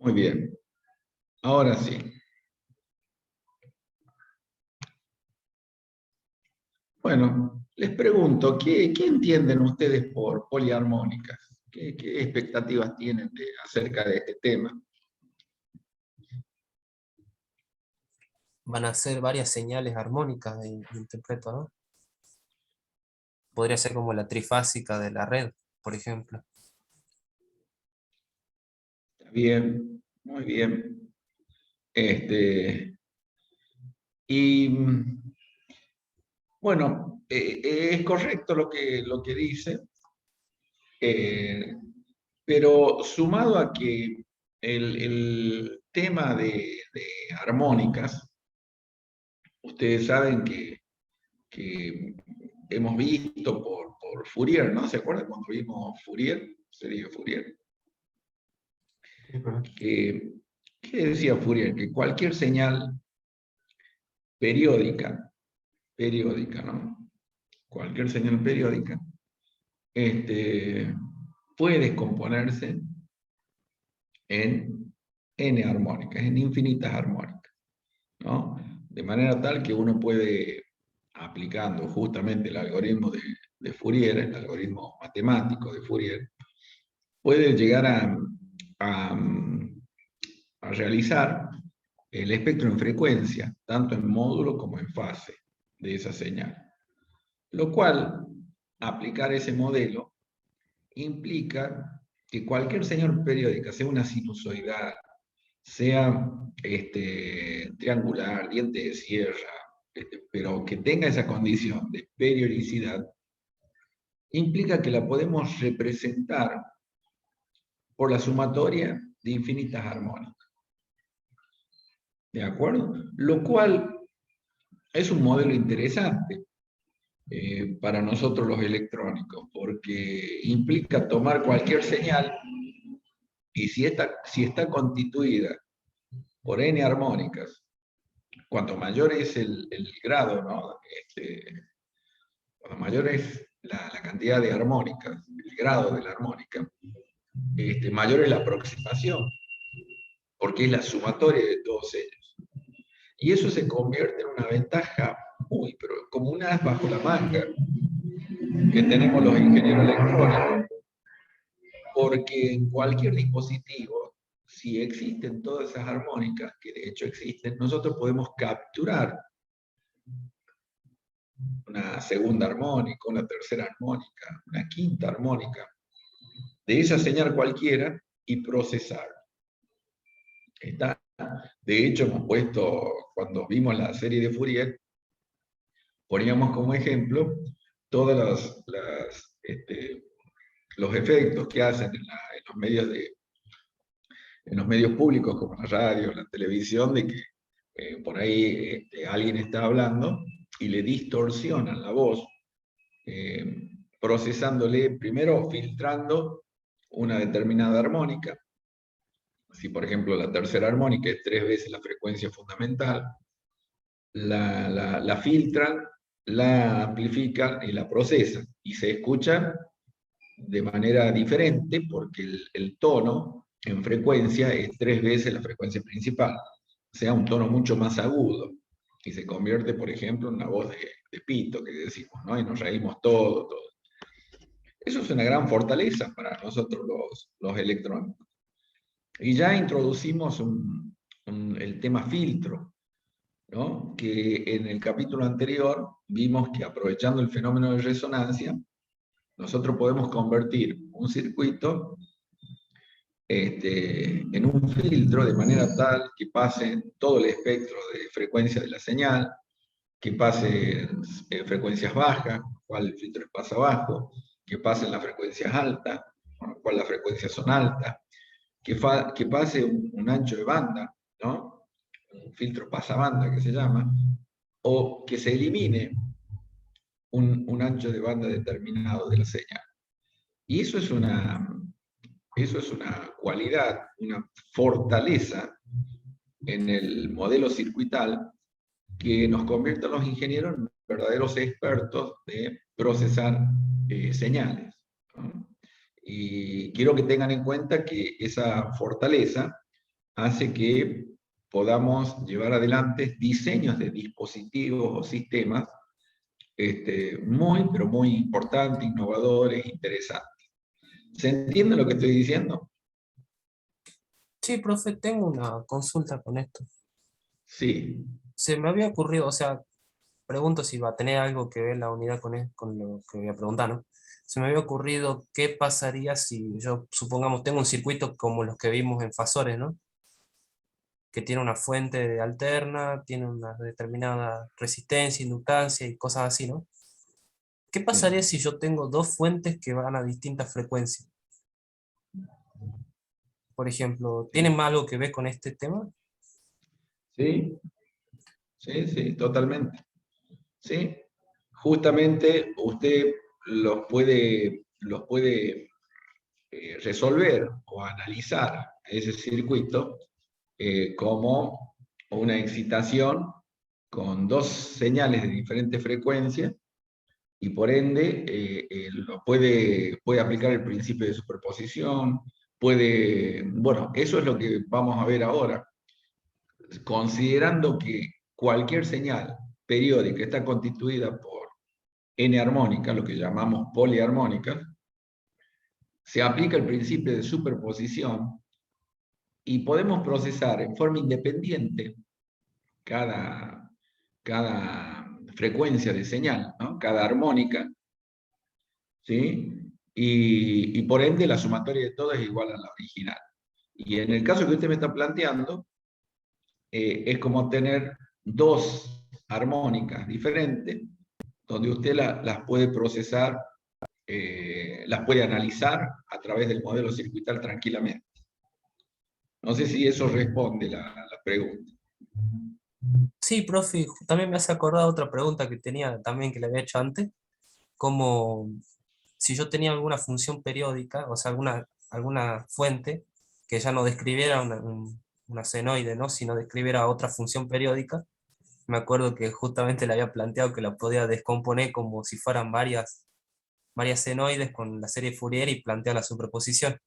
Muy bien, ahora sí. Bueno, les pregunto, ¿qué entienden ustedes por poliarmónicas? ¿Qué expectativas tienen acerca de este tema? Van a ser varias señales armónicas de interpreto, ¿no? Podría ser como la trifásica de la red, por ejemplo. Está bien, muy bien. Y bueno, es correcto lo que dice, eh, pero sumado a que el tema de armónicas, ustedes saben que hemos visto por Fourier, ¿no? ¿Se acuerdan cuando vimos Fourier, serie de Fourier? Que, ¿Qué decía Fourier? Que cualquier señal periódica, ¿no? Cualquier señal periódica puede descomponerse en n armónicas, en infinitas armónicas, ¿no? De manera tal que uno puede, aplicando justamente el algoritmo de Fourier, el algoritmo matemático de Fourier, puede llegar a, a realizar el espectro en frecuencia, tanto en módulo como en fase de esa señal. Lo cual, aplicar ese modelo implica que cualquier señal periódica, sea una sinusoidal, sea triangular, diente de sierra, pero que tenga esa condición de periodicidad, implica que la podemos representar por la sumatoria de infinitas armónicas. ¿De acuerdo? Lo cual es un modelo interesante para nosotros los electrónicos, porque implica tomar cualquier señal y si está constituida por n armónicas, cuanto mayor es el grado, ¿no? Cuanto mayor es la cantidad de armónicas, el grado de la armónica, mayor es la aproximación, porque es la sumatoria de todos ellos. Y eso se convierte en una ventaja pero como un as bajo la manga que tenemos los ingenieros electrónicos, porque en cualquier dispositivo, si existen todas esas armónicas, que de hecho existen, nosotros podemos capturar una segunda armónica, una tercera armónica, una quinta armónica, de esa señal cualquiera y procesar. ¿Está? De hecho, hemos puesto, cuando vimos la serie de Fourier, poníamos como ejemplo todos los efectos que hacen en los medios en los medios públicos como la radio, la televisión, de que por ahí alguien está hablando y le distorsionan la voz, procesándole, primero filtrando una determinada armónica. Si por ejemplo la tercera armónica es 3 veces la frecuencia fundamental, la filtran, la amplifican y la procesan, y se escucha de manera diferente porque el tono en frecuencia es 3 veces la frecuencia principal, o sea, un tono mucho más agudo, y se convierte, por ejemplo, en una voz de pito, que decimos, ¿no? Y nos reímos todo. Eso es una gran fortaleza para nosotros los electrónicos. Y ya introducimos el tema filtro, ¿no? Que en el capítulo anterior vimos que, aprovechando el fenómeno de resonancia, nosotros podemos convertir un circuito en un filtro de manera tal que pase todo el espectro de frecuencia de la señal, que pase frecuencias bajas, con lo cual el filtro pasa bajo, que pasen las frecuencias altas, con lo cual las frecuencias son altas, que pase un ancho de banda, ¿no? Un filtro pasabanda que se llama, o que se elimine un ancho de banda determinado de la señal. Y eso es una cualidad, una fortaleza en el modelo circuital que nos convierte a los ingenieros en verdaderos expertos de procesar señales, ¿no? Y quiero que tengan en cuenta que esa fortaleza hace que podamos llevar adelante diseños de dispositivos o sistemas muy, pero muy importantes, innovadores, interesantes. ¿Se entiende lo que estoy diciendo? Sí, profe, tengo una consulta con esto. Sí, Se me había ocurrido, o sea, pregunto si va a tener algo que ver la unidad con lo que voy a preguntar, ¿no? Se me había ocurrido qué pasaría si yo, supongamos, tengo un circuito como los que vimos en Fasores, ¿no? Que tiene una fuente alterna, tiene una determinada resistencia, inductancia y cosas así, ¿no? ¿Qué pasaría sí, si yo tengo dos fuentes que van a distintas frecuencias? Por ejemplo, ¿tienen sí, algo que ver con este tema? sí, sí, sí, totalmente. ¿Sí? Justamente usted los puede resolver o analizar ese circuito como una excitación con dos señales de diferente frecuencia y por ende puede aplicar el principio de superposición, bueno, eso es lo que vamos a ver ahora, considerando que cualquier señal periódica está constituida por n armónicas, lo que llamamos poliarmónicas, se aplica el principio de superposición y podemos procesar en forma independiente cada, cada frecuencia de señal, ¿no? Cada armónica, ¿sí? Y por ende la sumatoria de todas es igual a la original. Y en el caso que usted me está planteando, es como tener dos armónicas diferentes, donde usted las puede procesar, las puede analizar a través del modelo circuital tranquilamente. No sé si eso responde la pregunta. Sí, profe, también me hace acordar otra pregunta que tenía también que le había hecho antes, como si yo tenía alguna función periódica, o sea, alguna fuente que ya no describiera una senoide, ¿no? Sino describiera otra función periódica. Me acuerdo que justamente le había planteado que la podía descomponer como si fueran varias senoides con la serie Fourier y plantear la superposición.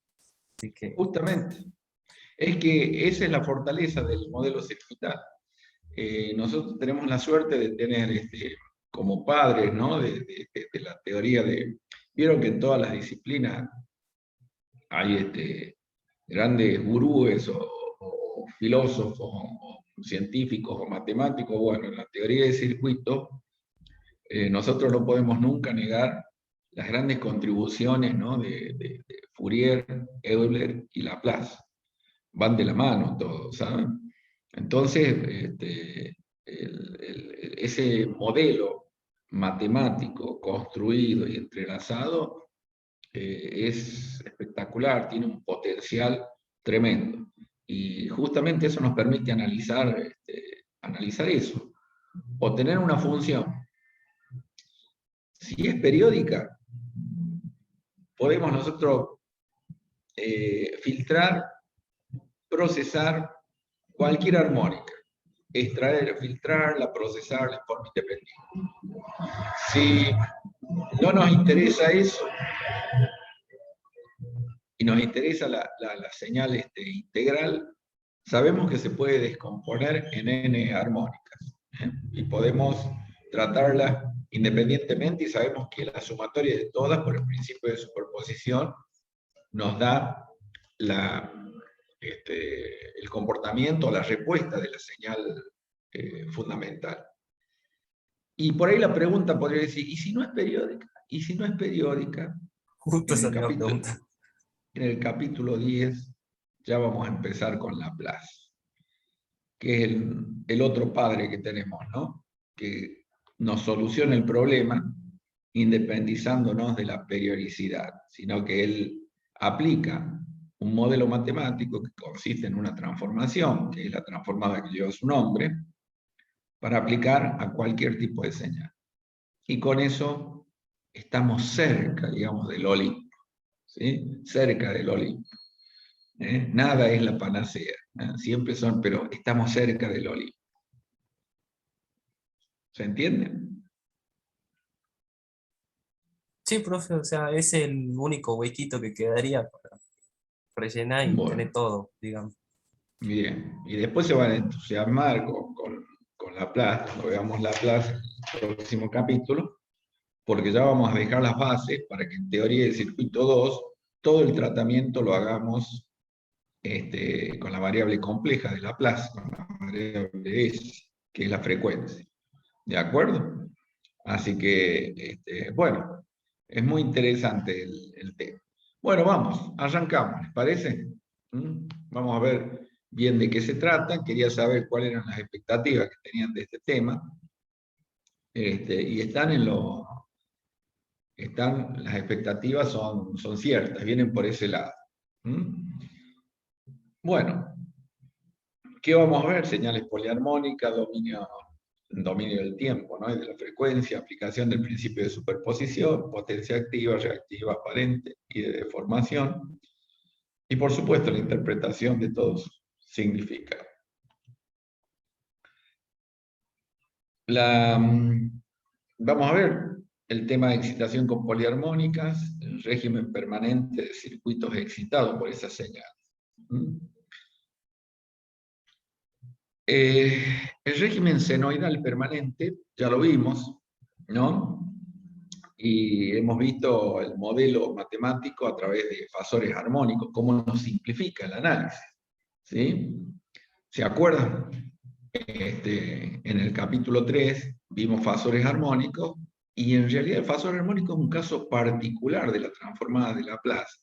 Así que, Justamente, es que esa es la fortaleza del modelo circuital. Nosotros tenemos la suerte de tener como padres, ¿no? de la teoría de... Vieron que en todas las disciplinas hay grandes gurúes o filósofos o científicos o matemáticos. Bueno, en la teoría de circuitos, nosotros no podemos nunca negar las grandes contribuciones, ¿no? de Fourier, Euler y Laplace. Van de la mano todos, ¿saben? Entonces, ese modelo matemático construido y entrelazado es espectacular, tiene un potencial tremendo. Y justamente eso nos permite analizar eso, obtener una función. Si es periódica, podemos nosotros filtrar, procesar cualquier armónica, extraer, filtrarla, procesarla en forma independiente. Si no nos interesa eso y nos interesa la señal integral, sabemos que se puede descomponer en n armónicas, ¿eh? Y podemos tratarlas independientemente y sabemos que la sumatoria de todas por el principio de superposición nos da la, el comportamiento o la respuesta de la señal fundamental. Y por ahí la pregunta podría decir, ¿y si no es periódica? ¿Y si no es periódica? justo En esa el era la capítulo, pregunta. en el capítulo 10 ya vamos a empezar con Laplace, que es el otro padre que tenemos, ¿no? Que nos soluciona el problema independizándonos de la periodicidad, sino que él aplica un modelo matemático que consiste en una transformación, que es la transformada que lleva su nombre, para aplicar a cualquier tipo de señal. Y con eso estamos cerca, digamos, del Olimpo, ¿sí? Cerca del Olimpo. Nada es la panacea, ¿eh? Siempre son, pero estamos cerca del Olimpo. ¿Se entiende? Sí, profe, o sea, es el único huequito que quedaría para rellenar y tener Bueno, todo, digamos. Bien, y después se van a entusiasmar con Laplace, cuando veamos Laplace en el próximo capítulo, porque ya vamos a dejar las bases para que en teoría del circuito 2 todo el tratamiento lo hagamos con la variable compleja de Laplace, con la variable S, que es la frecuencia. ¿De acuerdo? Así que, bueno, es muy interesante el tema. Bueno, vamos, arrancamos, ¿les parece? Vamos a ver bien de qué se trata. Quería saber cuáles eran las expectativas que tenían de este tema. Y las expectativas son ciertas, vienen por ese lado. Bueno, ¿qué vamos a ver? Señales poliarmónicas, dominio del tiempo, ¿no? Y de la frecuencia, aplicación del principio de superposición, potencia activa, reactiva, aparente y de deformación. Y por supuesto la interpretación de todos significa. Vamos a ver el tema de excitación con poliarmónicas, el régimen permanente de circuitos excitados por esa señal. El régimen senoidal permanente, ya lo vimos, ¿no? Y hemos visto el modelo matemático a través de fasores armónicos, cómo nos simplifica el análisis. ¿Sí? ¿Se acuerdan? En el capítulo 3 vimos fasores armónicos, y en realidad el fasor armónico es un caso particular de la transformada de Laplace.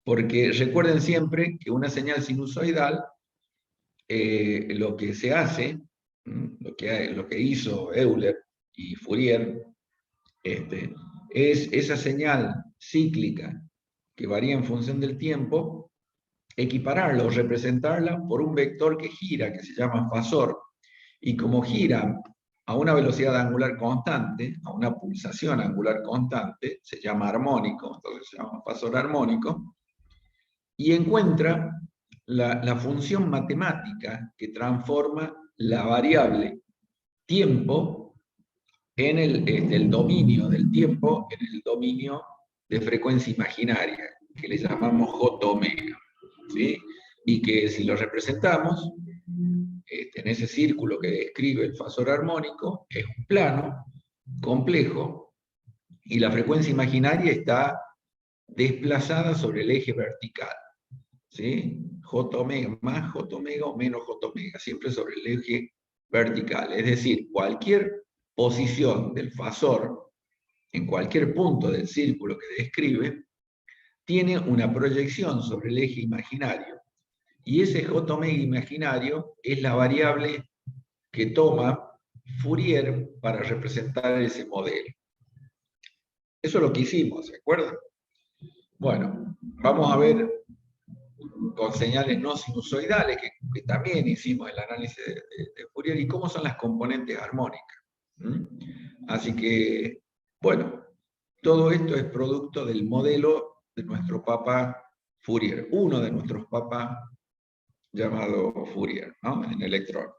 Porque recuerden siempre que una señal sinusoidal, lo que se hace, lo que hizo Euler y Fourier, es esa señal cíclica que varía en función del tiempo, equipararla o representarla por un vector que gira, que se llama fasor, y como gira a una velocidad angular constante, a una pulsación angular constante, se llama armónico, entonces se llama fasor armónico, y encuentra la función matemática que transforma la variable tiempo en el dominio del tiempo, en el dominio de frecuencia imaginaria, que le llamamos J omega, ¿sí? Y que si lo representamos, en ese círculo que describe el fasor armónico, es un plano complejo, y la frecuencia imaginaria está desplazada sobre el eje vertical, ¿sí? J omega más J omega o menos J omega, siempre sobre el eje vertical. Es decir, cualquier posición del fasor en cualquier punto del círculo que describe tiene una proyección sobre el eje imaginario. Y ese J omega imaginario es la variable que toma Fourier para representar ese modelo. Eso es lo que hicimos, ¿se acuerdan? Bueno, vamos a ver con señales no sinusoidales, que también hicimos el análisis de Fourier, y cómo son las componentes armónicas. Así que, bueno, todo esto es producto del modelo de nuestro papa Fourier, uno de nuestros papas llamado Fourier, ¿no? En electrónica.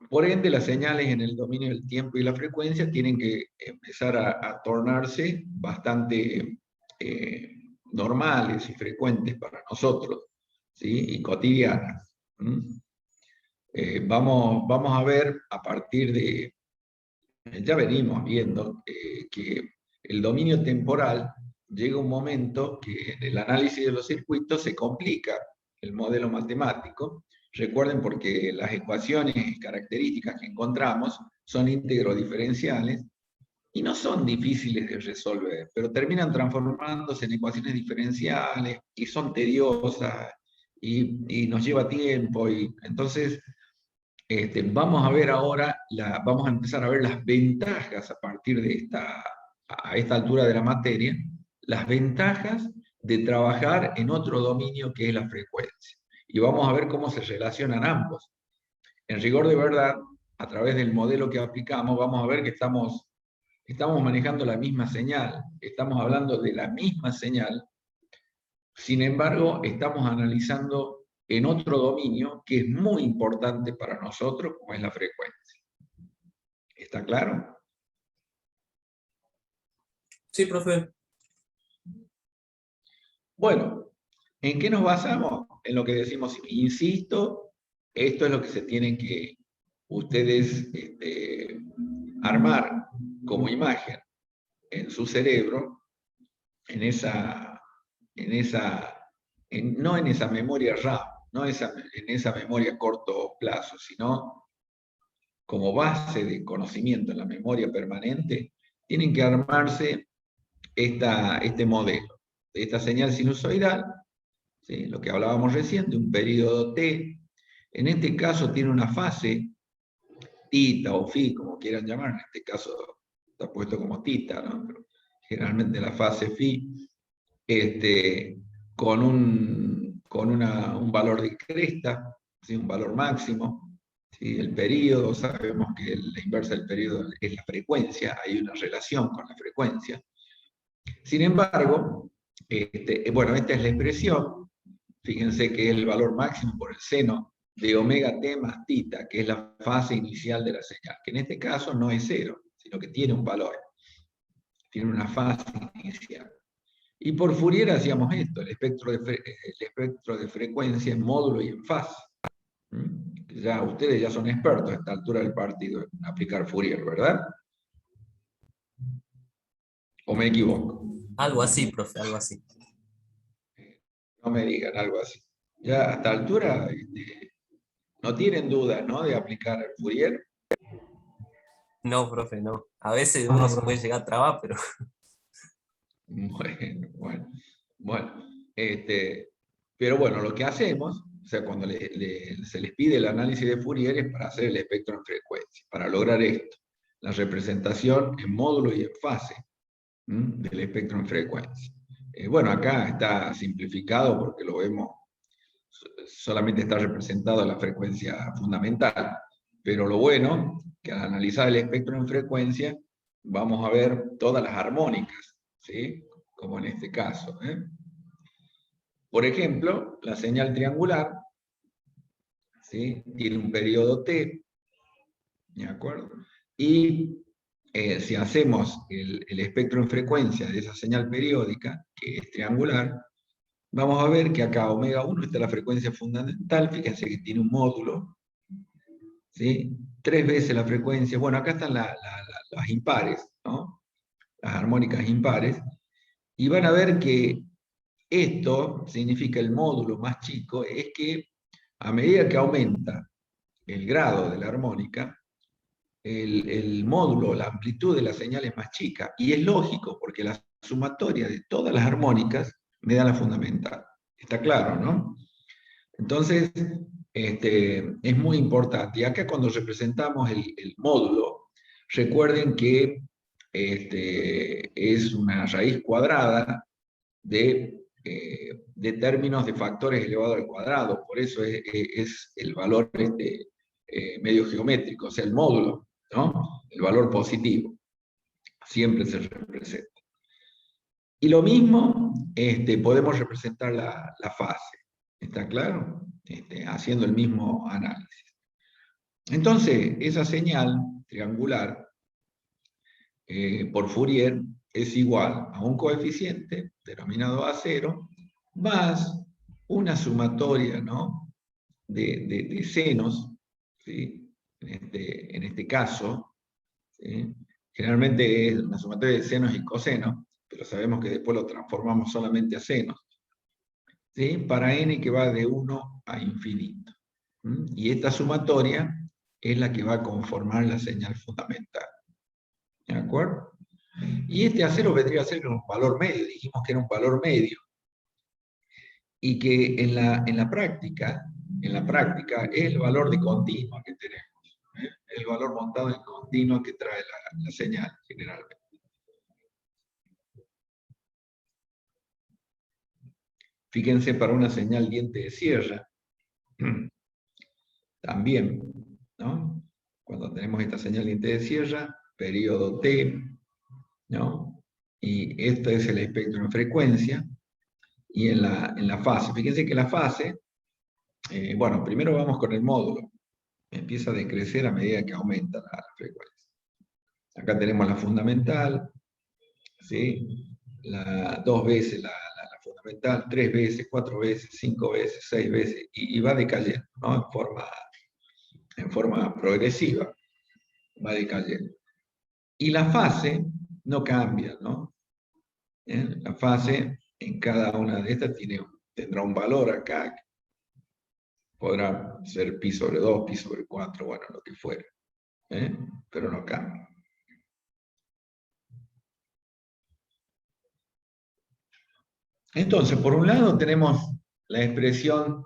Por ende, las señales en el dominio del tiempo y la frecuencia tienen que empezar a tornarse bastante normales y frecuentes para nosotros, ¿sí? Y cotidianas. Vamos a ver a partir de, ya venimos viendo que el dominio temporal llega un momento que en el análisis de los circuitos se complica el modelo matemático. Recuerden, porque las ecuaciones características que encontramos son íntegros diferenciales y no son difíciles de resolver, pero terminan transformándose en ecuaciones diferenciales y son tediosas y nos lleva tiempo. Y entonces vamos a ver ahora, vamos a empezar a ver las ventajas a partir de a esta altura de la materia, las ventajas de trabajar en otro dominio que es la frecuencia. Y vamos a ver cómo se relacionan ambos. En rigor de verdad, a través del modelo que aplicamos, vamos a ver que estamos manejando la misma señal, estamos hablando de la misma señal. Sin embargo, estamos analizando en otro dominio que es muy importante para nosotros, como es la frecuencia. ¿Está claro? Sí, profe. Bueno, ¿en qué nos basamos? En lo que decimos, insisto, esto es lo que se tienen que ustedes armar como imagen en su cerebro, en esa, no en esa memoria RAM, no en esa memoria a corto plazo, sino como base de conocimiento en la memoria permanente, tienen que armarse este modelo de esta señal sinusoidal, ¿sí? Lo que hablábamos recién, de un periodo T. En este caso tiene una fase, tita o phi, como quieran llamar, en este caso está puesto como tita, ¿no? Pero generalmente la fase phi, con un valor de cresta, ¿sí? Un valor máximo. ¿Sí? El periodo, sabemos que la inversa del periodo es la frecuencia, hay una relación con la frecuencia. Sin embargo, bueno, esta es la expresión, fíjense que es el valor máximo por el seno de omega t más tita, que es la fase inicial de la señal, que en este caso no es cero, sino que tiene un valor, tiene una fase inicial. Y por Fourier hacíamos esto, el espectro de frecuencia en módulo y en fase. Ya, ustedes ya son expertos a esta altura del partido en aplicar Fourier, ¿verdad? ¿O me equivoco? Algo así, profe, algo así. No me digan algo así. Ya a esta altura no tienen dudas, ¿no?, de aplicar el Fourier. No, profe, no. A veces uno se puede llegar a trabar, pero Bueno, pero bueno, lo que hacemos, o sea, cuando se les pide el análisis de Fourier es para hacer el espectro en frecuencia, para lograr esto, la representación en módulo y en fase del espectro en frecuencia. Bueno, acá está simplificado porque lo vemos, solamente está representado la frecuencia fundamental, pero lo bueno, que al analizar el espectro en frecuencia, vamos a ver todas las armónicas, ¿sí? Como en este caso. Por ejemplo, la señal triangular, ¿sí?, tiene un periodo T, ¿de acuerdo? Y si hacemos el espectro en frecuencia de esa señal periódica, que es triangular, vamos a ver que acá omega 1 está la frecuencia fundamental, fíjense que tiene un módulo, ¿sí? 3 veces la frecuencia. Bueno, acá están las impares, ¿no? Las armónicas impares, y van a ver que esto significa el módulo más chico, es que a medida que aumenta el grado de la armónica, el módulo, la amplitud de la señal es más chica, y es lógico, porque la sumatoria de todas las armónicas me da la fundamental. Está claro, ¿no? Entonces, es muy importante. Y acá cuando representamos el módulo, recuerden que es una raíz cuadrada de términos de factores elevado al cuadrado. Por eso es el valor medio geométrico, o sea, el módulo, ¿no? El valor positivo. Siempre se representa. Y lo mismo podemos representar la fase. ¿Está claro? Haciendo el mismo análisis. Entonces, esa señal triangular por Fourier es igual a un coeficiente denominado A0 más una sumatoria, ¿no?, de senos, ¿sí?, en este caso, ¿sí?, generalmente es una sumatoria de senos y cosenos, pero sabemos que después lo transformamos solamente a senos, ¿sí?, para n que va de 1 a infinito. Y esta sumatoria es la que va a conformar la señal fundamental. ¿De acuerdo? Y este A0 vendría a ser un valor medio, dijimos que era un valor medio, y que en la práctica es el valor de continua que tenemos, el valor montado en continua que trae la señal generalmente. Fíjense, para una señal diente de sierra, también, ¿no?, cuando tenemos esta señal diente de sierra, periodo T, ¿no?, y este es el espectro en frecuencia, y en la fase. Fíjense que la fase, bueno, primero vamos con el módulo. Empieza a decrecer a medida que aumenta la frecuencia. Acá tenemos la fundamental, ¿sí? Dos veces la fundamental 3 veces, 4 veces, 5 veces, 6 veces, y va decayendo, ¿no? En forma progresiva, va decayendo. Y la fase no cambia, ¿no? La fase en cada una de estas tendrá un valor acá, podrá ser pi sobre 2, pi sobre 4, bueno, lo que fuera, pero no cambia. Entonces, por un lado tenemos la expresión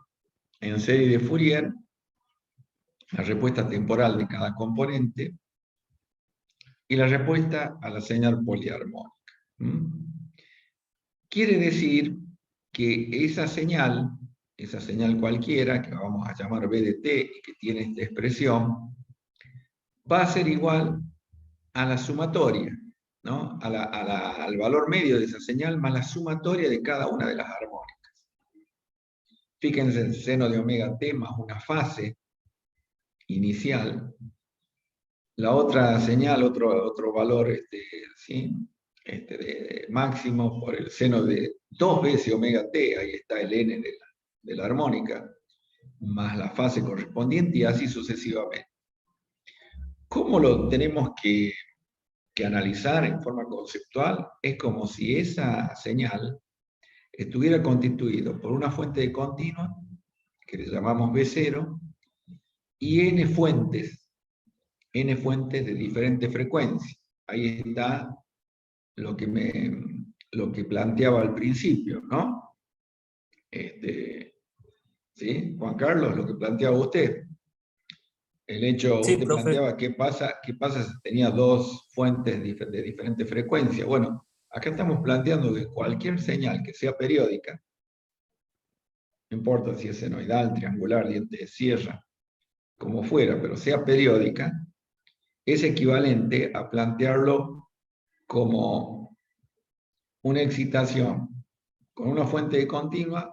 en serie de Fourier, la respuesta temporal de cada componente, y la respuesta a la señal poliarmónica. Quiere decir que esa señal cualquiera, que vamos a llamar B de t y que tiene esta expresión, va a ser igual a la sumatoria, ¿no? Al valor medio de esa señal más la sumatoria de cada una de las armónicas. Fíjense en seno de omega t más una fase inicial. La otra señal, otro valor ¿sí? De máximo por el seno de 2 veces omega t, ahí está el n de la armónica, más la fase correspondiente y así sucesivamente. ¿Cómo lo tenemos que analizar en forma conceptual? Es como si esa señal estuviera constituida por una fuente de continua, que le llamamos B0, y n fuentes de diferentes frecuencias. Ahí está lo que planteaba al principio, ¿no? ¿Sí? Juan Carlos, lo que planteaba usted. El hecho, Sí, usted profe. planteaba qué pasa si tenía dos fuentes de diferente frecuencia. Bueno, acá estamos planteando que cualquier señal que sea periódica, no importa si es senoidal, triangular, diente de sierra, como fuera, pero sea periódica, es equivalente a plantearlo como una excitación con una fuente de continua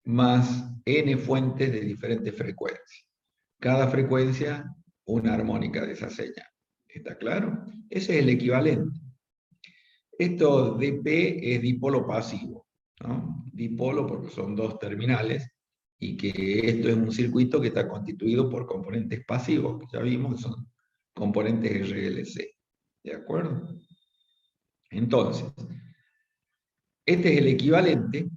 más n fuentes de diferentes frecuencias. Cada frecuencia, una armónica de esa señal. ¿Está claro? Ese es el equivalente. Esto dp es dipolo pasivo, ¿no? Dipolo porque son dos terminales y que esto es un circuito que está constituido por componentes pasivos, que ya vimos que son componentes RLC. ¿De acuerdo? Entonces, este es el equivalente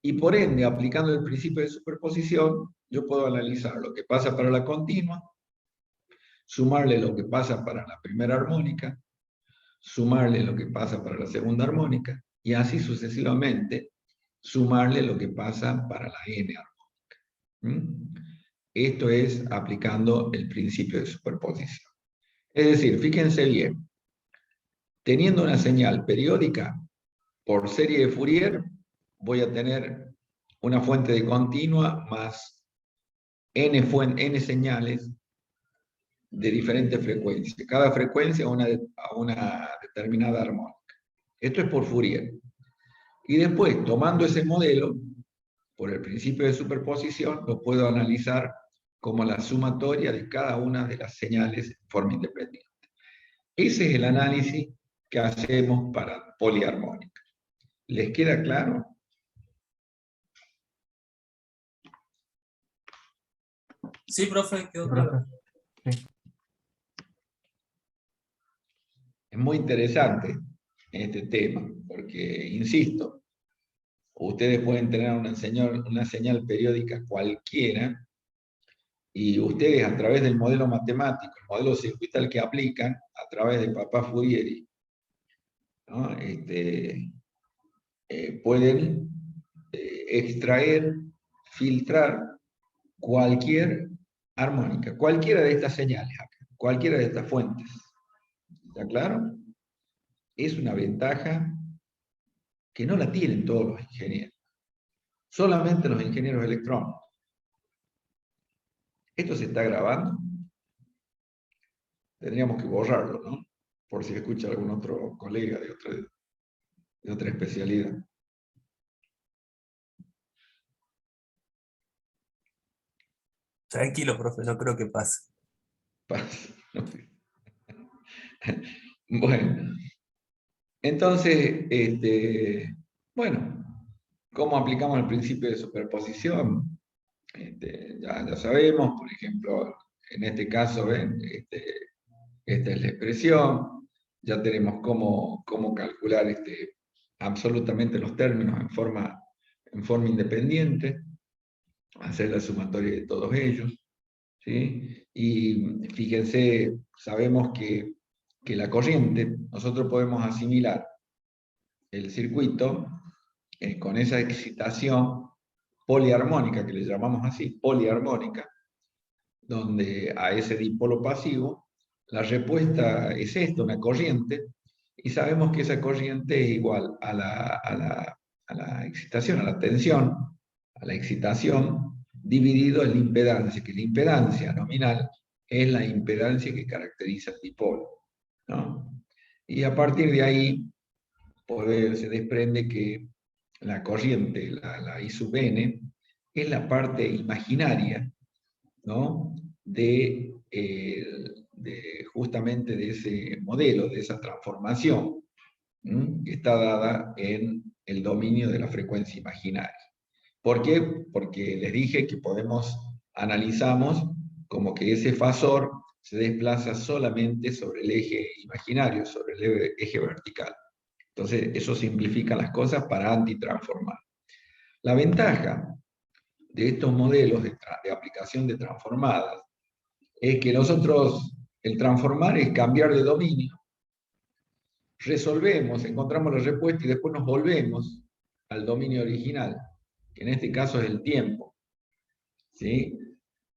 y por ende, aplicando el principio de superposición, yo puedo analizar lo que pasa para la continua, sumarle lo que pasa para la primera armónica, sumarle lo que pasa para la segunda armónica, y así sucesivamente, sumarle lo que pasa para la n armónica. Esto es aplicando el principio de superposición. Es decir, fíjense bien, teniendo una señal periódica por serie de Fourier, voy a tener una fuente de continua más n señales de diferentes frecuencias. Cada frecuencia a una determinada armónica. Esto es por Fourier. Y después, tomando ese modelo, por el principio de superposición, lo puedo analizar como la sumatoria de cada una de las señales en forma independiente. Ese es el análisis que hacemos para poliarmónica. ¿Les queda claro? Sí, profe, quedó claro. Sí. Es muy interesante este tema, porque, insisto, ustedes pueden tener una señal periódica cualquiera, y ustedes a través del modelo matemático, el modelo circuital que aplican, a través de Papá Fourier, ¿no? Pueden extraer, filtrar cualquier armónica, cualquiera de estas señales acá, cualquiera de estas fuentes. ¿Está claro? Es una ventaja que no la tienen todos los ingenieros, solamente los ingenieros electrónicos. Esto se está grabando. Tendríamos que borrarlo, ¿no? Por si escucha algún otro colega de otra especialidad. Tranquilo, profe, no creo que pase. Bueno, entonces, bueno, ¿Cómo aplicamos el principio de superposición? Ya sabemos, por ejemplo, en este caso, ven, esta es la expresión, ya tenemos cómo calcular absolutamente los términos en forma independiente, hacer la sumatoria de todos ellos, ¿sí? Y fíjense, sabemos que la corriente, nosotros podemos asimilar el circuito con esa excitación poliarmónica, que le llamamos así, poliarmónica, donde a ese dipolo pasivo, la respuesta es esta, una corriente, y sabemos que esa corriente es igual a la excitación, a la tensión, a la excitación, dividido en la impedancia, que la impedancia nominal es la impedancia que caracteriza el dipolo, ¿no? Y a partir de ahí se desprende que la corriente, la I sub n, es la parte imaginaria, ¿no? Justamente de ese modelo, de esa transformación, que está dada en el dominio de la frecuencia imaginaria. ¿Por qué? Porque les dije que analizamos como que ese fasor se desplaza solamente sobre el eje imaginario, sobre el eje vertical. Entonces, eso simplifica las cosas para antitransformar. La ventaja de estos modelos de aplicación de transformadas es que el transformar es cambiar de dominio, resolvemos, encontramos la respuesta y después nos volvemos al dominio original, que en este caso es el tiempo, ¿sí?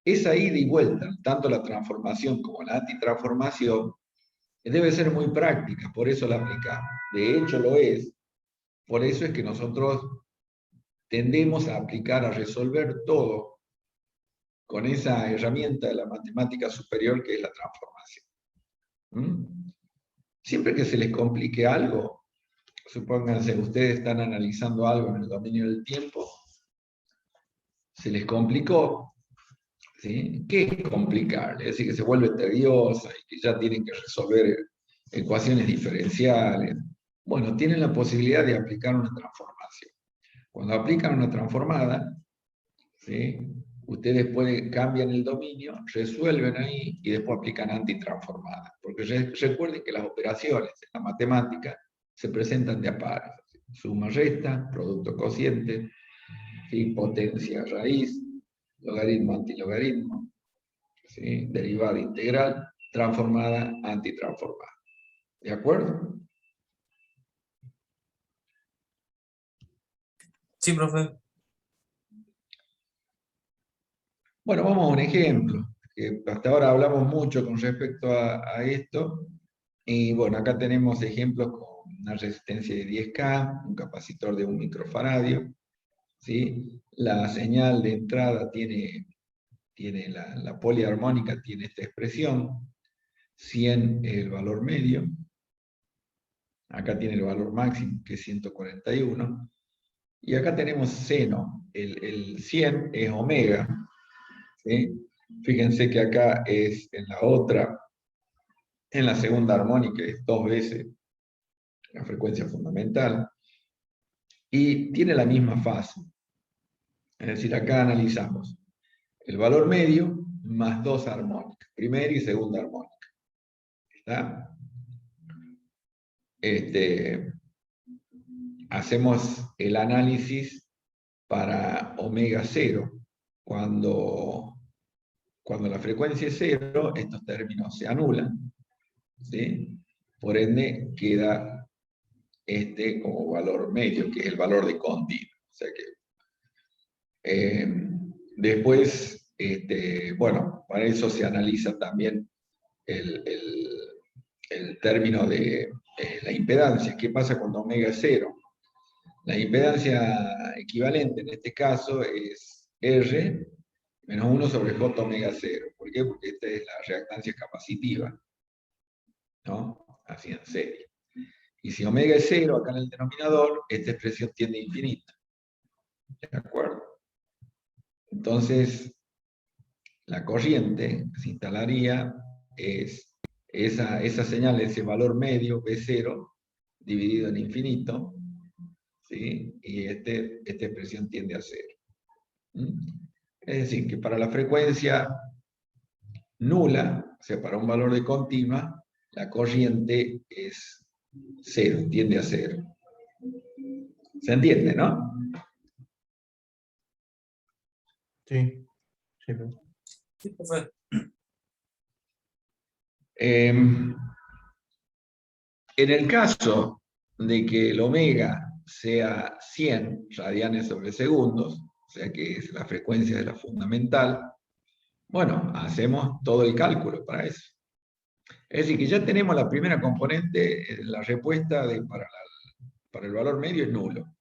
Esa ida y vuelta, tanto la transformación como la antitransformación, debe ser muy práctica, por eso la aplicamos. De hecho lo es, por eso es que nosotros tendemos a aplicar, a resolver todo con esa herramienta de la matemática superior que es la transformación. Siempre que se les complique algo, supónganse, ustedes están analizando algo en el dominio del tiempo, se les complicó, ¿sí? ¿Qué es complicar? Es decir, que se vuelve tediosa y que ya tienen que resolver ecuaciones diferenciales. Bueno, tienen la posibilidad de aplicar una transformación. Cuando aplican una transformada, ¿sí? Ustedes cambian el dominio, resuelven ahí y después aplican antitransformadas. Porque recuerden que las operaciones en la matemática se presentan de a pares. Suma, resta, producto cociente, ¿sí? Potencia, raíz, logaritmo, antilogaritmo, ¿sí? Derivada integral, transformada, antitransformada. ¿De acuerdo? Sí, profe. Bueno, vamos a un ejemplo, que hasta ahora hablamos mucho con respecto a esto, y bueno, acá tenemos ejemplos con una resistencia de 10K, un capacitor de 1 microfaradio, ¿sí? La señal de entrada tiene la poliarmónica tiene esta expresión, 100 es el valor medio, acá tiene el valor máximo, que es 141, y acá tenemos seno, el 100 es omega, ¿sí? Fíjense que acá es en la segunda armónica es 2 veces la frecuencia fundamental, y tiene la misma fase. Es decir, acá analizamos el valor medio más 2 armónicas, primera y segunda armónica. ¿Está? Hacemos el análisis para omega 0. Cuando la frecuencia es 0, estos términos se anulan, ¿sí? Por ende, queda como valor medio, que es el valor de continuo. O sea que, después, bueno, para eso se analiza también el término de la impedancia. ¿Qué pasa cuando omega es 0? La impedancia equivalente en este caso es R menos 1 sobre J omega 0. ¿Por qué? Porque esta es la reactancia capacitiva, ¿no? Así en serie. Y si omega es 0 acá en el denominador, esta expresión tiende a infinito. ¿De acuerdo? Entonces, la corriente que se instalaría es esa señal, ese valor medio, B0, dividido en infinito, ¿sí? ¿sí? Y esta expresión tiende a 0. Es decir, que para la frecuencia nula, o sea, para un valor de continua, la corriente es 0, tiende a 0. ¿Se entiende, no? Sí, sí. Sí, profe. En el caso de que el omega sea 100 radianes sobre segundos, o sea que es la frecuencia de la fundamental, bueno, hacemos todo el cálculo para eso. Es decir, que ya tenemos la primera componente, la respuesta para el valor medio es nulo.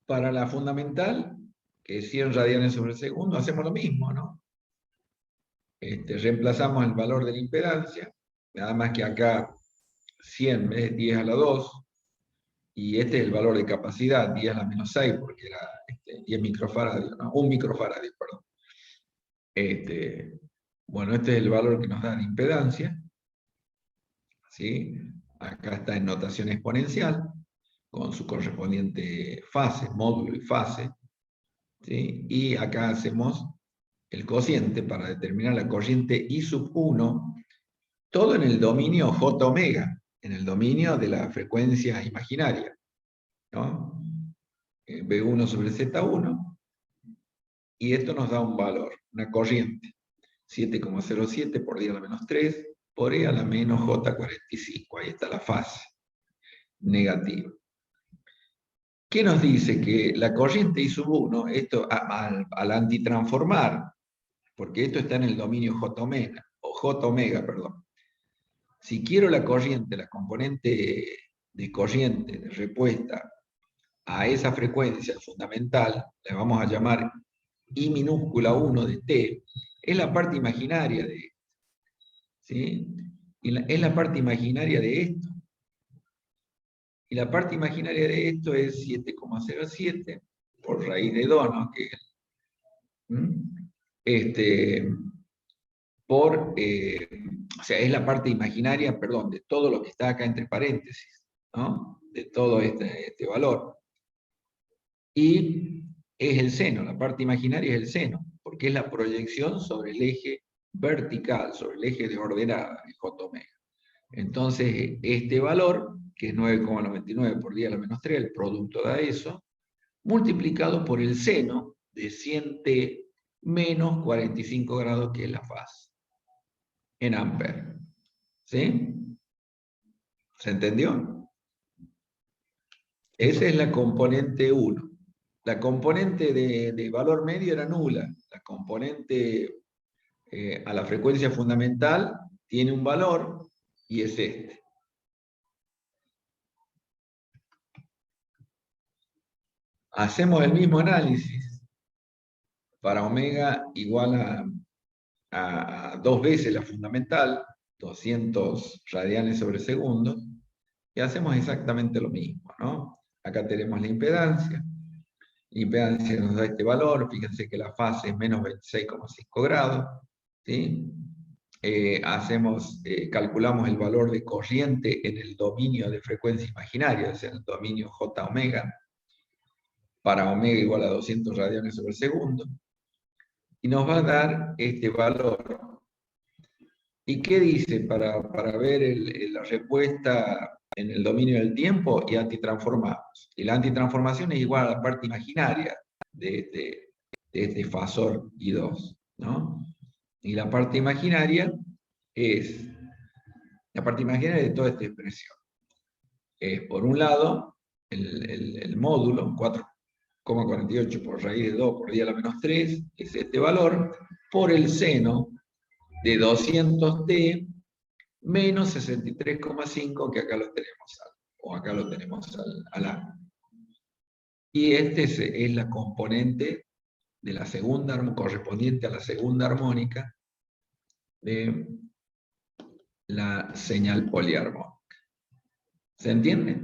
Para la fundamental, que es 100 radianes sobre segundo, hacemos lo mismo, ¿no? Reemplazamos el valor de la impedancia, nada más que acá 100 es 10 a la 2, y este es el valor de capacidad, 10 a la menos 6, porque era 10 microfaradios, ¿no? 1 microfaradio, perdón. Bueno, este es el valor que nos da la impedancia, ¿sí? Acá está en notación exponencial, con su correspondiente fase, módulo y fase, ¿sí? Y acá hacemos el cociente para determinar la corriente I sub 1, todo en el dominio J omega, en el dominio de la frecuencia imaginaria, ¿no? B1 sobre Z1, y esto nos da un valor, una corriente, 7,07 por 10 a la menos 3, por E a la menos J45, ahí está la fase negativa. ¿Qué nos dice? Que la corriente I sub 1, esto al antitransformar, porque esto está en el dominio J omega, perdón. Si quiero la corriente, la componente de corriente, de respuesta, a esa frecuencia fundamental, la vamos a llamar I minúscula 1 de t, es la parte imaginaria de esto, ¿sí? Es la parte imaginaria de esto. Y la parte imaginaria de esto es 7,07 por raíz de 2, ¿no? O sea, es la parte imaginaria, perdón, de todo lo que está acá entre paréntesis, ¿no? De todo este valor. Y es el seno, la parte imaginaria es el seno, porque es la proyección sobre el eje vertical, sobre el eje de ordenada, el J omega. Entonces, este valor, que es 9,99 por 10 a la menos 3, el producto da eso, multiplicado por el seno de 100t menos 45 grados, que es la fase, en amperes. ¿Sí? ¿Se entendió? Esa es la componente 1. La componente de valor medio era nula. La componente a la frecuencia fundamental tiene un valor y es este. Hacemos el mismo análisis para omega igual a 2 veces la fundamental, 200 radianes sobre segundo, y hacemos exactamente lo mismo, ¿no? Acá tenemos la impedancia. La impedancia nos da este valor, fíjense que la fase es menos 26,5 grados, ¿sí? Calculamos el valor de corriente en el dominio de frecuencia imaginaria, o sea, en el dominio J omega, para omega igual a 200 radianes sobre segundo, y nos va a dar este valor. ¿Y qué dice para ver la respuesta en el dominio del tiempo? Y antitransformamos. Y la antitransformación es igual a la parte imaginaria de este fasor I2, ¿no? Y la parte imaginaria es la parte imaginaria de toda esta expresión. Es, por un lado, el módulo, 4,48 por raíz de 2 por 10 a la menos 3, es este valor, por el seno de 200t menos 63,5, que acá lo tenemos al A. Y este es la componente de la segunda, correspondiente a la segunda armónica de la señal poliarmónica. ¿Se entiende?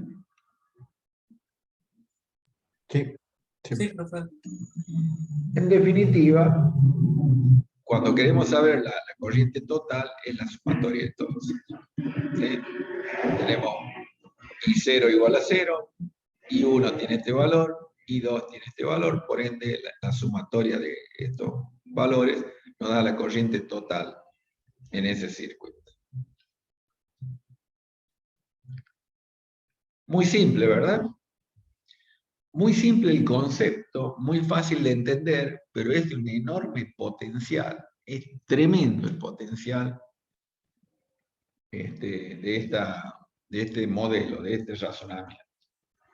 Sí. Sí, profe. En definitiva, cuando queremos saber la corriente total, es la sumatoria de todos. ¿Sí? Tenemos I0 igual a 0, y 1 tiene este valor, y 2 tiene este valor, por ende la sumatoria de estos valores nos da la corriente total en ese circuito. Muy simple, ¿verdad? Muy simple el concepto, muy fácil de entender, pero es de un enorme potencial. Es tremendo el potencial de este modelo, de este razonamiento.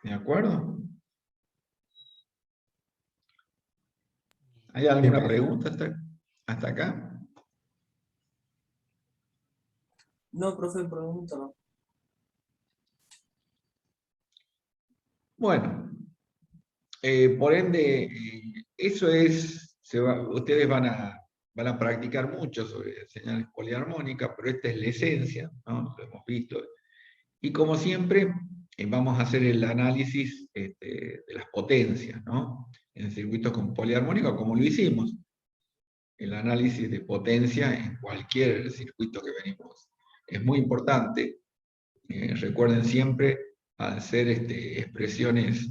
¿De acuerdo? ¿Hay alguna pregunta hasta acá? No, profe, pregunta no. Bueno, por ende, eso es, ustedes van a practicar mucho sobre señales poliarmónicas, pero esta es la esencia, ¿no? Lo hemos visto. Y como siempre, vamos a hacer el análisis de las potencias, ¿no? En circuitos con poliarmónica, como lo hicimos. El análisis de potencia en cualquier circuito que venimos. Es muy importante. Recuerden siempre, al hacer expresiones,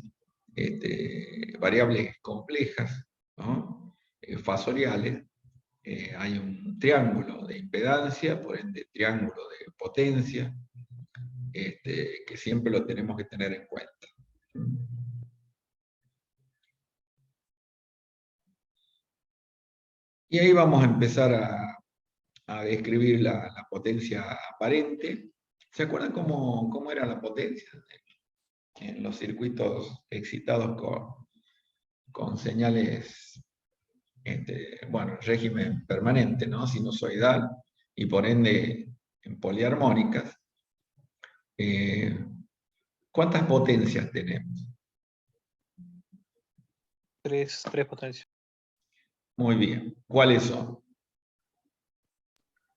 variables complejas, ¿no? Fasoriales, hay un triángulo de impedancia, por ende triángulo de potencia, que siempre lo tenemos que tener en cuenta. Y ahí vamos a empezar a describir la potencia aparente. ¿Se acuerdan cómo era la potencia en los circuitos excitados con señales, bueno, régimen permanente, ¿no? Sinusoidal, y por ende en poliarmónicas? ¿Cuántas potencias tenemos? Tres potencias. Muy bien. ¿Cuáles son?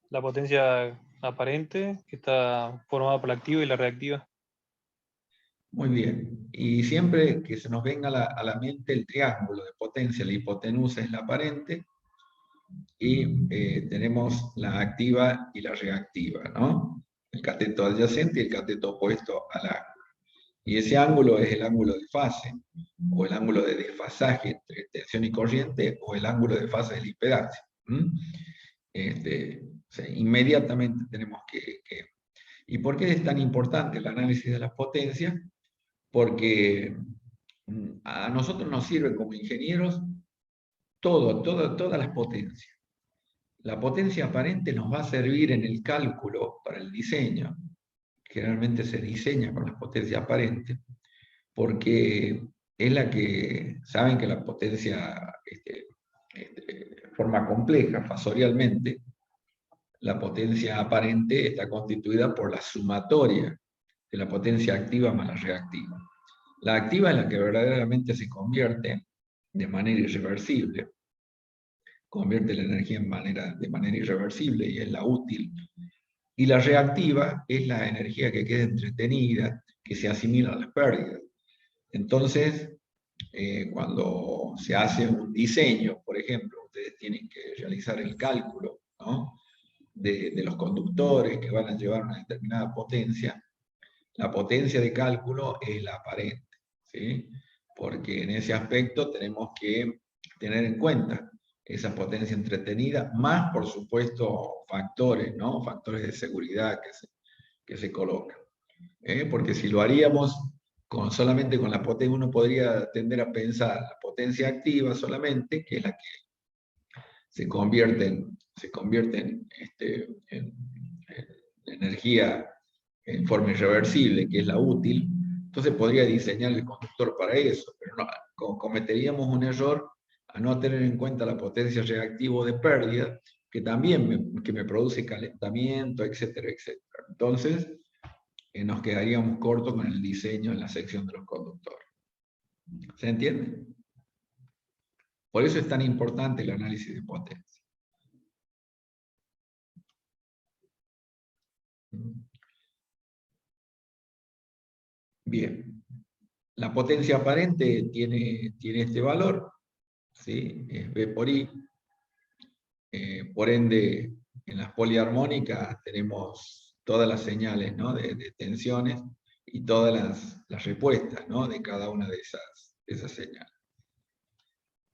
La potencia aparente, que está formada por la activa y la reactiva. Muy bien. Y siempre que se nos venga a la mente el triángulo de potencia, la hipotenusa es la aparente, y tenemos la activa y la reactiva, ¿no? El cateto adyacente y el cateto opuesto al ángulo. Y ese ángulo es el ángulo de fase, o el ángulo de desfasaje entre tensión y corriente, o el ángulo de fase de la impedancia. O sea, inmediatamente tenemos que... ¿Y por qué es tan importante el análisis de las potencias? Porque a nosotros nos sirve como ingenieros todas las potencias. La potencia aparente nos va a servir en el cálculo para el diseño. Generalmente se diseña con la potencia aparente, porque es la que, saben que la potencia, de forma compleja, fasorialmente, la potencia aparente está constituida por la sumatoria de la potencia activa más la reactiva. La activa es la que verdaderamente se convierte de manera irreversible, convierte la energía de manera irreversible, y es la útil. Y la reactiva es la energía que queda entretenida, que se asimila a las pérdidas. Entonces, cuando se hace un diseño, por ejemplo, ustedes tienen que realizar el cálculo, ¿no?, de los conductores que van a llevar una determinada potencia. La potencia de cálculo es la aparente, ¿sí? Porque en ese aspecto tenemos que tener en cuenta esa potencia entretenida, más por supuesto factores, ¿no? Factores de seguridad que se colocan. Porque si lo haríamos solamente con la potencia, uno podría tender a pensar la potencia activa solamente, que es la que se convierte en energía en forma irreversible, que es la útil. Entonces podría diseñar el conductor para eso, pero no, cometeríamos un error a no tener en cuenta la potencia reactiva de pérdida, que también me produce calentamiento, etcétera, etcétera. Entonces, nos quedaríamos cortos con el diseño en la sección de los conductores. ¿Se entiende? Por eso es tan importante el análisis de potencia. Bien. La potencia aparente tiene este valor, ¿sí? Es B por I. Por ende, en las poliarmónicas tenemos todas las señales, ¿no?, de tensiones y todas las respuestas, ¿no?, de cada una de esas señales.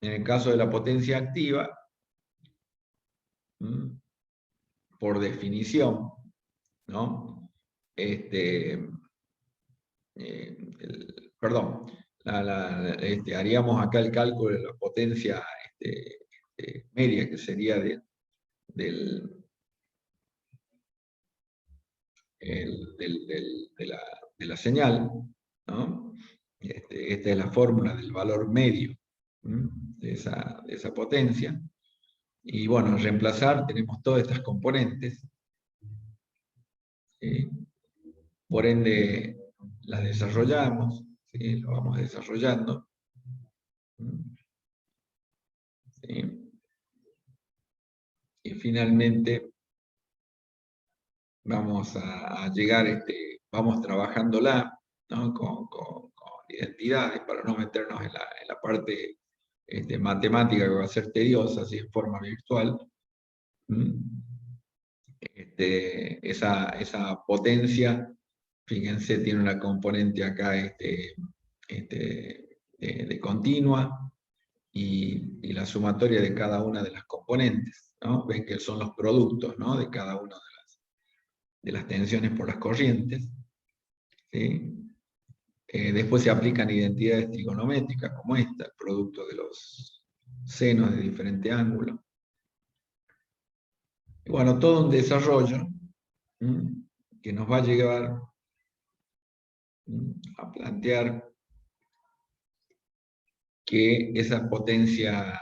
En el caso de la potencia activa, por definición, ¿no?, perdón, haríamos acá el cálculo de la potencia media, que sería de la señal, ¿no? Esta es la fórmula del valor medio de esa potencia. Y bueno, al reemplazar tenemos todas estas componentes. Por ende, las desarrollamos, ¿sí?, lo vamos desarrollando. ¿Sí? Y finalmente vamos a llegar, vamos trabajándola, ¿no?, con identidades, para no meternos en la parte matemática, que va a ser tediosa, así en forma virtual. Esa potencia, fíjense, tiene una componente acá de continua, y la sumatoria de cada una de las componentes, ¿no? Ven que son los productos, ¿no?, de cada una de las tensiones por las corrientes. ¿Sí? Después se aplican identidades trigonométricas como esta, el producto de los senos de diferente ángulo. Y bueno, todo un desarrollo que nos va a llevar a plantear que esa potencia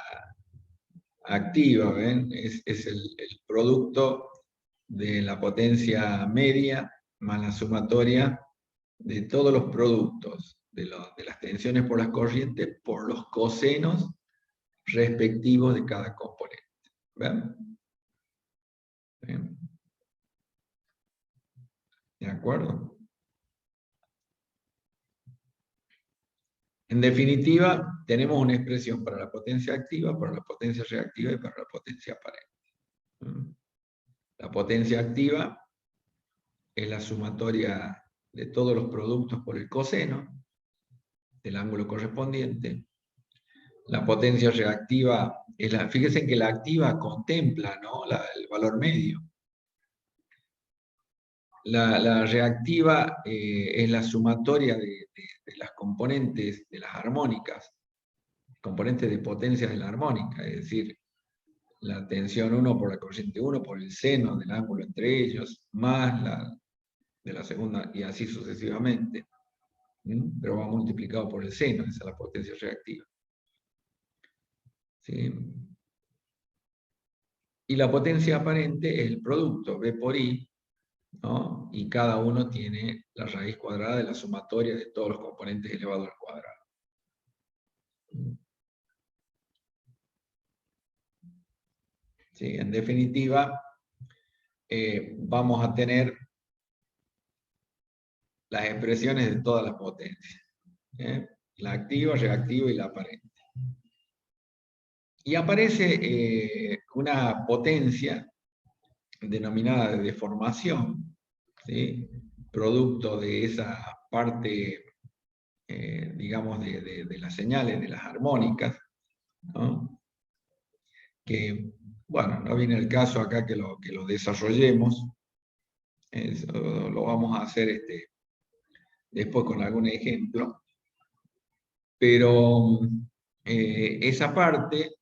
activa, ¿ven?, es el producto de la potencia media más la sumatoria de todos los productos de las tensiones por las corrientes por los cosenos respectivos de cada componente. ¿Ven? ¿Ven? ¿De acuerdo? En definitiva, tenemos una expresión para la potencia activa, para la potencia reactiva y para la potencia aparente. La potencia activa es la sumatoria de todos los productos por el coseno del ángulo correspondiente. La potencia reactiva es fíjense que la activa contempla, ¿no?, el valor medio. La reactiva es la sumatoria de las componentes de las armónicas, componentes de potencia de la armónica, es decir, la tensión 1 por la corriente 1 por el seno del ángulo entre ellos, más la de la segunda, y así sucesivamente. Pero va multiplicado por el seno, esa es la potencia reactiva. ¿Sí? Y la potencia aparente es el producto B por I, ¿no?, y cada uno tiene la raíz cuadrada de la sumatoria de todos los componentes elevado al cuadrado. ¿Sí? En definitiva, vamos a tener las expresiones de todas las potencias, la activa, reactiva y la aparente. Y aparece una potencia denominada de deformación, ¿sí?, producto de esa parte, digamos, de las señales, de las armónicas, ¿no?, que, bueno, no viene el caso acá que lo desarrollemos. Eso lo vamos a hacer después con algún ejemplo, pero esa parte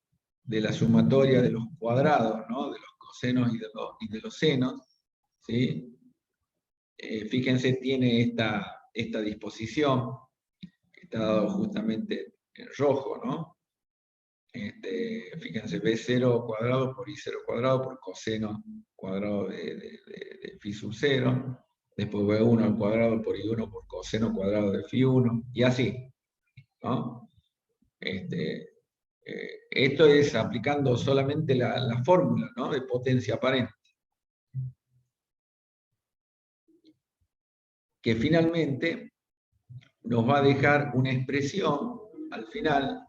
de la sumatoria de los cuadrados, ¿no?, de los cosenos y de los senos, ¿sí?, fíjense, tiene esta disposición, que está dado justamente en rojo, ¿no? Fíjense, B0 cuadrado por I0 cuadrado por coseno cuadrado de phi sub 0, después B1 al cuadrado por I1 por coseno cuadrado de phi 1, y así, ¿no? Esto es aplicando solamente la fórmula, ¿no?, de potencia aparente, que finalmente nos va a dejar una expresión al final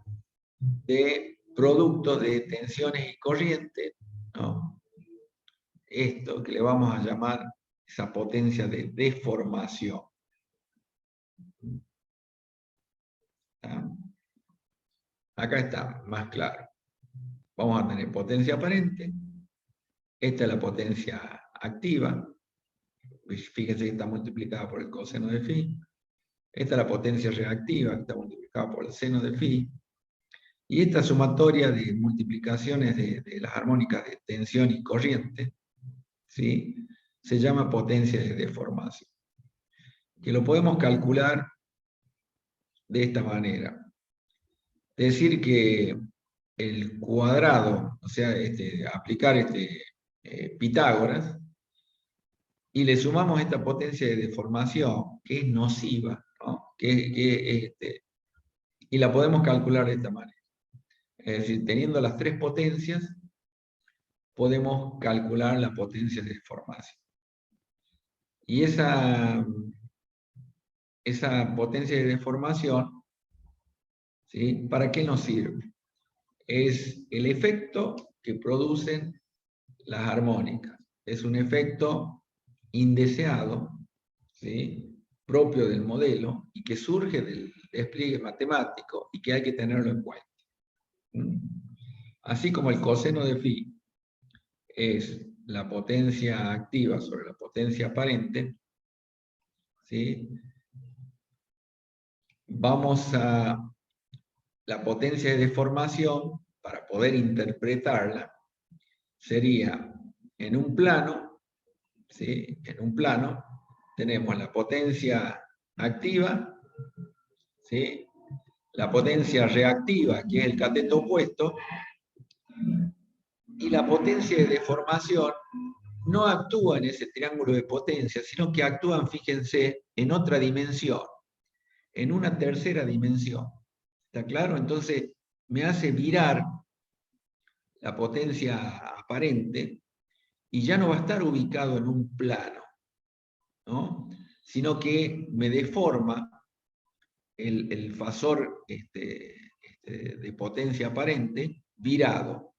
de producto de tensiones y corrientes, ¿no?, esto que le vamos a llamar esa potencia de deformación. acá está, más claro. Vamos a tener potencia aparente. Esta es la potencia activa. Fíjense que está multiplicada por el coseno de phi. Esta es la potencia reactiva, que está multiplicada por el seno de phi. Y esta sumatoria de multiplicaciones de las armónicas de tensión y corriente, ¿sí?, se llama potencia de deformación. Que lo podemos calcular de esta manera. Decir que el cuadrado, o sea, aplicar Pitágoras, y le sumamos esta potencia de deformación, que es nociva, ¿no? Y la podemos calcular de esta manera. Es decir, teniendo las tres potencias, podemos calcular la potencia de deformación. Y esa potencia de deformación, ¿sí?, ¿para qué nos sirve? Es el efecto que producen las armónicas. Es un efecto indeseado, ¿sí?, propio del modelo y que surge del despliegue matemático y que hay que tenerlo en cuenta. Así como el coseno de phi es la potencia activa sobre la potencia aparente, ¿sí?, vamos a la potencia de deformación, para poder interpretarla, sería en un plano, ¿sí?, en un plano tenemos la potencia activa, ¿sí?, la potencia reactiva, que es el cateto opuesto, y la potencia de deformación no actúa en ese triángulo de potencia, sino que actúan, fíjense, en otra dimensión, en una tercera dimensión. ¿Está claro? Entonces me hace virar la potencia aparente y ya no va a estar ubicado en un plano, ¿no?, sino que me deforma el fasor de potencia aparente virado.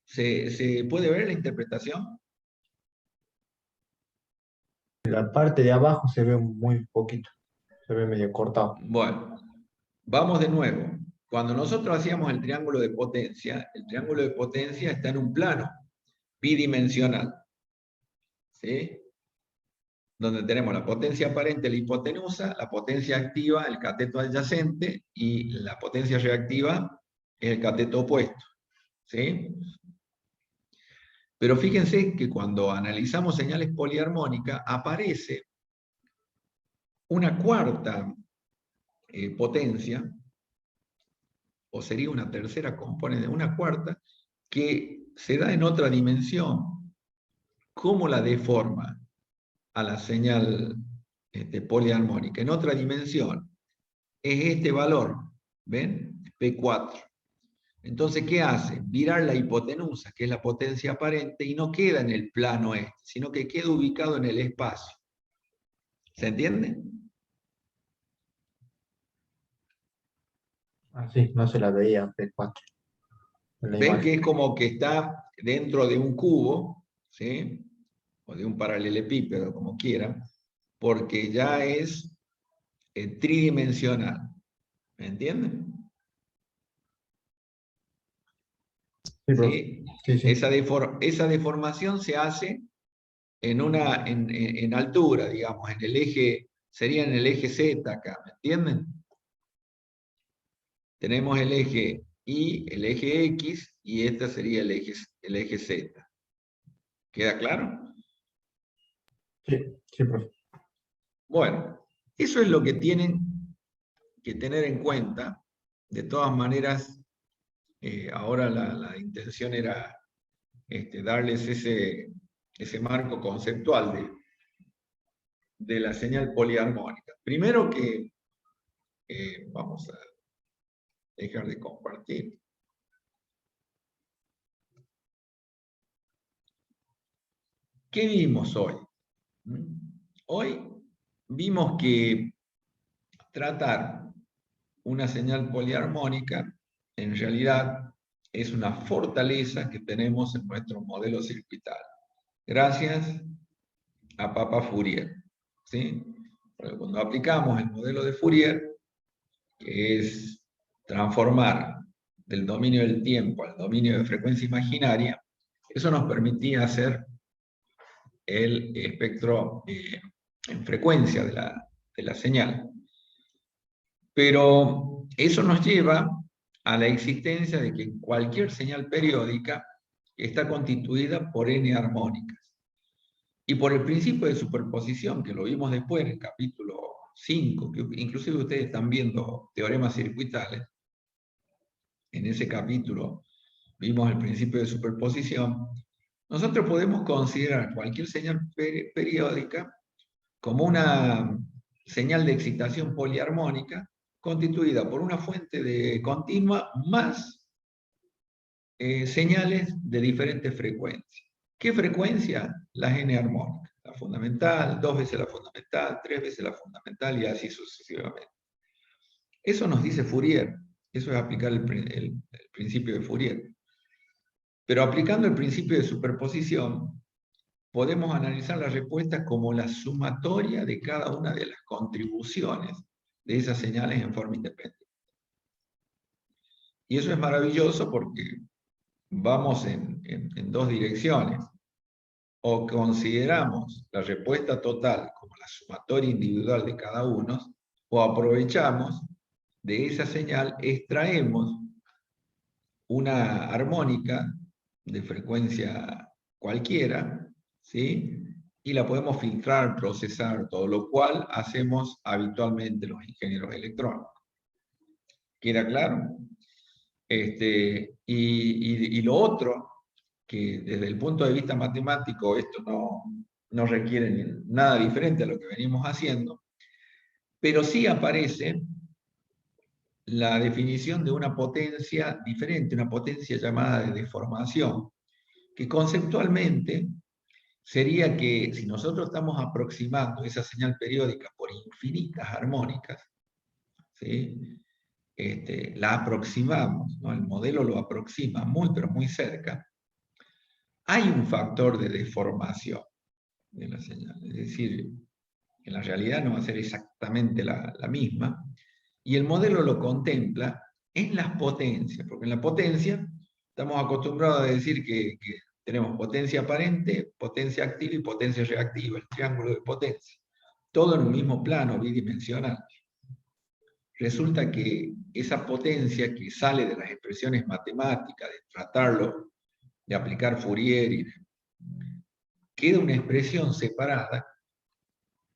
¿Se puede ver la interpretación? La parte de abajo se ve muy poquito, se ve medio cortado. Bueno, vamos de nuevo. Cuando nosotros hacíamos el triángulo de potencia está en un plano bidimensional, ¿sí?, donde tenemos la potencia aparente, la hipotenusa, la potencia activa, el cateto adyacente, y la potencia reactiva es el cateto opuesto, ¿sí? Pero fíjense que cuando analizamos señales poliarmónicas, aparece una cuarta potencia, o sería una tercera componente, una cuarta, que se da en otra dimensión. ¿Cómo la deforma a la señal poliarmónica? En otra dimensión. Es este valor, ¿ven? P4. Entonces, ¿qué hace? Virar la hipotenusa, que es la potencia aparente, y no queda en el plano sino que queda ubicado en el espacio. ¿Se entiende? Así, no se la veía P4 en la Ven imagen. que es como que está dentro de un cubo, ¿sí?, o de un paralelepípedo, como quieran, porque ya es tridimensional. ¿Me entienden? Sí, profe. ¿Sí? Sí, sí. Esa deformación se hace en altura, digamos, en el eje, sería en el eje Z acá, ¿me entienden? Tenemos el eje Y, el eje X, y este sería el eje Z. ¿Queda claro? Sí, sí, profe. Bueno, eso es lo que tienen que tener en cuenta. De todas maneras, ahora la intención era darles ese marco conceptual de la señal poliarmónica. Primero que vamos a dejar de compartir. ¿Qué vimos hoy? Hoy vimos que tratar una señal poliarmónica en realidad es una fortaleza que tenemos en nuestro modelo circuital, gracias a Papa Fourier, ¿sí? Porque cuando aplicamos el modelo de Fourier, que es transformar del dominio del tiempo al dominio de frecuencia imaginaria, eso nos permitía hacer el espectro en frecuencia de la señal. Pero eso nos lleva a la existencia de que cualquier señal periódica está constituida por n armónicas. Y por el principio de superposición, que lo vimos después en el capítulo 5, que inclusive ustedes están viendo teoremas circuitales, en ese capítulo vimos el principio de superposición, nosotros podemos considerar cualquier señal periódica como una señal de excitación poliarmónica constituida por una fuente de continua más señales de diferentes frecuencias. ¿Qué frecuencia? Las n armónicas. La fundamental, 2 veces la fundamental, 3 veces la fundamental y así sucesivamente. Eso nos dice Fourier. Eso es aplicar el principio de Fourier. Pero aplicando el principio de superposición, podemos analizar la respuesta como la sumatoria de cada una de las contribuciones de esas señales en forma independiente. Y eso es maravilloso porque vamos en dos direcciones. O consideramos la respuesta total como la sumatoria individual de cada uno, o aprovechamos de esa señal, extraemos una armónica de frecuencia cualquiera, ¿sí? Y la podemos filtrar, procesar, todo lo cual hacemos habitualmente los ingenieros electrónicos. ¿Queda claro? Y lo otro, que desde el punto de vista matemático esto no requiere nada diferente a lo que venimos haciendo, pero sí aparece la definición de una potencia diferente, una potencia llamada de deformación, que conceptualmente sería que si nosotros estamos aproximando esa señal periódica por infinitas armónicas, ¿sí? La aproximamos, ¿no? El modelo lo aproxima muy, pero muy cerca, hay un factor de deformación de la señal. Es decir, en la realidad no va a ser exactamente la misma, y el modelo lo contempla en las potencias, porque en la potencia estamos acostumbrados a decir que tenemos potencia aparente, potencia activa y potencia reactiva, el triángulo de potencia, todo en un mismo plano bidimensional. Resulta que esa potencia que sale de las expresiones matemáticas, de tratarlo, de aplicar Fourier, queda una expresión separada,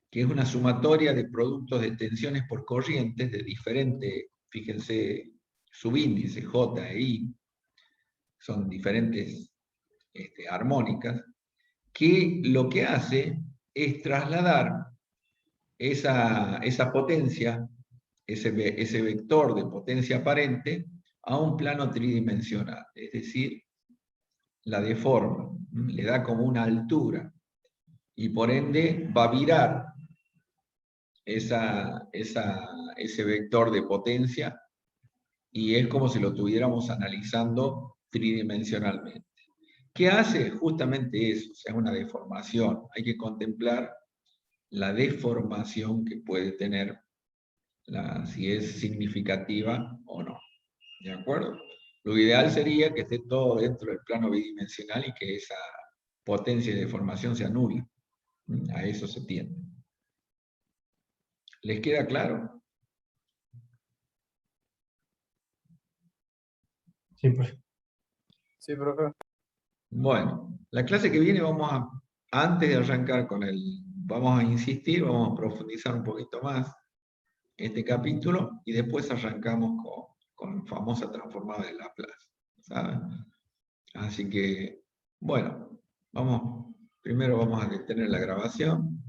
que es una sumatoria de productos de tensiones por corrientes de diferentes, fíjense, subíndices J e I, son diferentes armónicas, que lo que hace es trasladar esa potencia, ese vector de potencia aparente, a un plano tridimensional, es decir, la deforma, le da como una altura, y por ende va a virar ese vector de potencia, y es como si lo tuviéramos analizando tridimensionalmente. ¿Qué hace? Justamente eso, o sea, una deformación. Hay que contemplar la deformación que puede tener, si es significativa o no. ¿De acuerdo? Lo ideal sería que esté todo dentro del plano bidimensional y que esa potencia de deformación se anule. A eso se tiende. ¿Les queda claro? Sí, profe. Sí, profe. Bueno, la clase que viene antes de arrancar vamos a insistir, vamos a profundizar un poquito más este capítulo y después arrancamos con la famosa transformada de Laplace, ¿saben? Así que, bueno, primero vamos a detener la grabación.